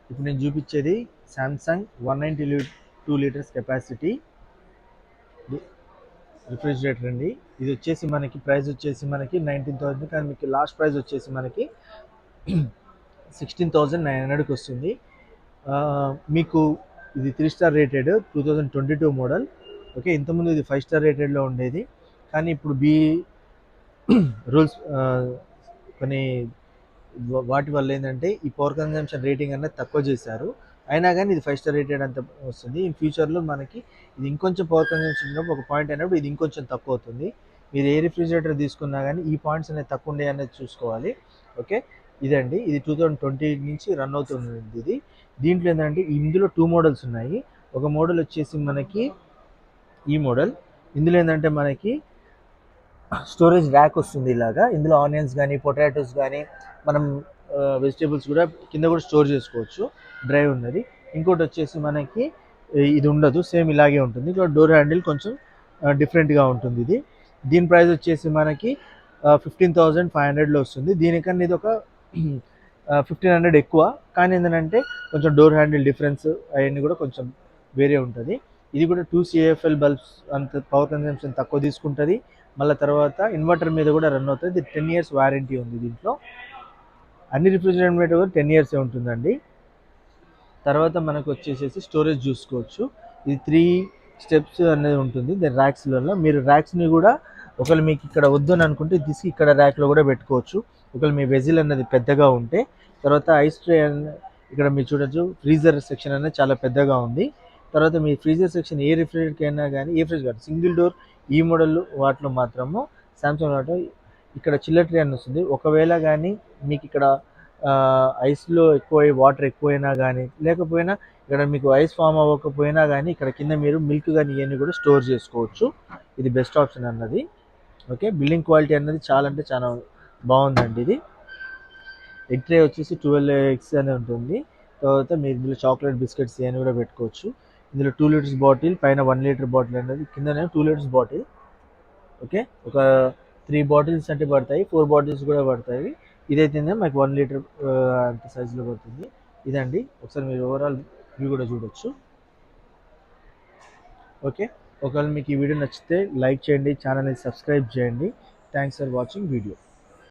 ఇప్పుడు నేను చూపించేది సామ్సంగ్ 192 లీటర్స్ కెపాసిటీ రిఫ్రిజిరేటర్ అండి. ఇది వచ్చేసి మనకి ప్రైస్ వచ్చేసి మనకి 19,000, కానీ మీకు లాస్ట్ ప్రైస్ వచ్చేసి మనకి 16,900కి వస్తుంది. మీకు ఇది 3 స్టార్ రేటెడ్ 2022 మోడల్. ఓకే, ఇంతకుముందు ఇది 5 స్టార్ రేటెడ్లో ఉండేది, కానీ ఇప్పుడు రూల్స్ కొన్ని వాటి వల్ల ఏంటంటే ఈ పవర్ కన్జంప్షన్ రేటింగ్ అనేది తక్కువ చేశారు. అయినా కానీ ఇది 5 స్టార్ రేటెడ్ అంత వస్తుంది. ఇన్ ఫ్యూచర్లో మనకి ఇది ఇంకొంచెం పవర్ కన్జంప్షన్ ఉన్నప్పుడు ఒక పాయింట్ అయినప్పుడు ఇది ఇంకొంచెం తక్కువ అవుతుంది. మీరు ఏ రిఫ్రిజిరేటర్ తీసుకున్నా కానీ ఈ పాయింట్స్ అనేది తక్కువ ఉండే అనేది చూసుకోవాలి. ఓకే, ఇదండి. ఇది 2020 నుంచి రన్ అవుతుంది ఇది. దీంట్లో ఏంటంటే ఇందులో 2 మోడల్స్ ఉన్నాయి. ఒక మోడల్ వచ్చేసి మనకి ఈ మోడల్. ఇందులో ఏంటంటే మనకి స్టోరేజ్ ర్యాక్ వస్తుంది ఇలాగా. ఇందులో ఆనియన్స్ కానీ పొటాటోస్ కానీ మనం వెజిటేబుల్స్ కూడా కింద కూడా స్టోర్ చేసుకోవచ్చు, డ్రై ఉన్నది. ఇంకోటి వచ్చేసి మనకి ఇది ఉండదు, సేమ్ ఇలాగే ఉంటుంది. ఇక్కడ డోర్ హ్యాండిల్ కొంచెం డిఫరెంట్గా ఉంటుంది. దీని ప్రైస్ వచ్చేసి మనకి 15,500లో వస్తుంది. దీనికన్నా ఇది ఒక 1,500 ఎక్కువ, కానీ ఏంటంటే కొంచెం డోర్ హ్యాండిల్ డిఫరెన్స్ అవన్నీ కూడా కొంచెం వేరే ఉంటుంది. ఇది కూడా 2 CFL బల్బ్స్ అంత పవర్ కన్జంప్షన్ తక్కువ తీసుకుంటుంది. మళ్ళీ తర్వాత ఇన్వర్టర్ మీద కూడా రన్ అవుతుంది. ఇది 10 years వారంటీ ఉంది దీంట్లో. అన్ని రిఫ్రిజిరేటర్ మీద కూడా 10 years ఉంటుందండి. తర్వాత మనకు వచ్చేసేసి స్టోరేజ్ చూసుకోవచ్చు. ఇది 3 స్టెప్స్ అనేది ఉంటుంది దాని ర్యాక్స్లలో. మీరు ర్యాక్స్ని కూడా ఒకవేళ మీకు ఇక్కడ వద్దని అనుకుంటే తీసుకు ఇక్కడ ర్యాక్లో కూడా పెట్టుకోవచ్చు, ఒకవేళ మీ వెజిల్ అన్నది పెద్దగా ఉంటే. తర్వాత ఐస్ ట్రే ఇక్కడ మీరు చూడొచ్చు, ఫ్రీజర్ సెక్షన్ అనేది చాలా పెద్దగా ఉంది. తర్వాత మీ ఫ్రీజర్ సెక్షన్ ఏ రిఫ్రిజిరేటర్కి అయినా కానీ, ఏ ఫ్రిడ్జ్ కాదు, సింగిల్ డోర్ ఈ మోడల్ వాటిలో మాత్రము సామ్సంగ్ వాటిలో ఇక్కడ చిల్లర్ ట్రే అని వస్తుంది. ఒకవేళ కానీ మీకు ఇక్కడ ఐస్లో ఎక్కువ వాటర్ ఎక్కువైనా కానీ లేకపోయినా ఇక్కడ మీకు ఐస్ ఫామ్ అవ్వకపోయినా కానీ ఇక్కడ కింద మీరు మిల్క్ కానీ ఇవన్నీ కూడా స్టోర్ చేసుకోవచ్చు. ఇది బెస్ట్ ఆప్షన్ అన్నది. ఓకే, బిల్డింగ్ క్వాలిటీ అన్నది చాలా అంటే చాలా బాగుందండి. ఇది ఎగ్ ట్రే వచ్చేసి 12 eggs అని ఉంటుంది. తర్వాత మీరు ఇందులో చాక్లెట్ బిస్కెట్స్ ఇవన్నీ కూడా పెట్టుకోవచ్చు. ఇందులో 2 లీటర్స్ బాటిల్, పైన 1 లీటర్ బాటిల్ అనేది, కిందనే 2 లీటర్స్ బాటిల్. ఓకే, ఒక 3 బాటిల్స్ అంటే పడతాయి, 4 బాటిల్స్ కూడా పడతాయి. ఇదైతే మనకి 1 లీటర్ అంత సైజులో పడుతుంది. ఇదండి, ఒకసారి మీరు ఓవరాల్ వ్యూ కూడా చూడొచ్చు. ఓకే, ఒకవేళ మీకు ఈ వీడియో నచ్చితే లైక్ చేయండి, ఛానల్ని సబ్స్క్రైబ్ చేయండి. Thanks for watching video.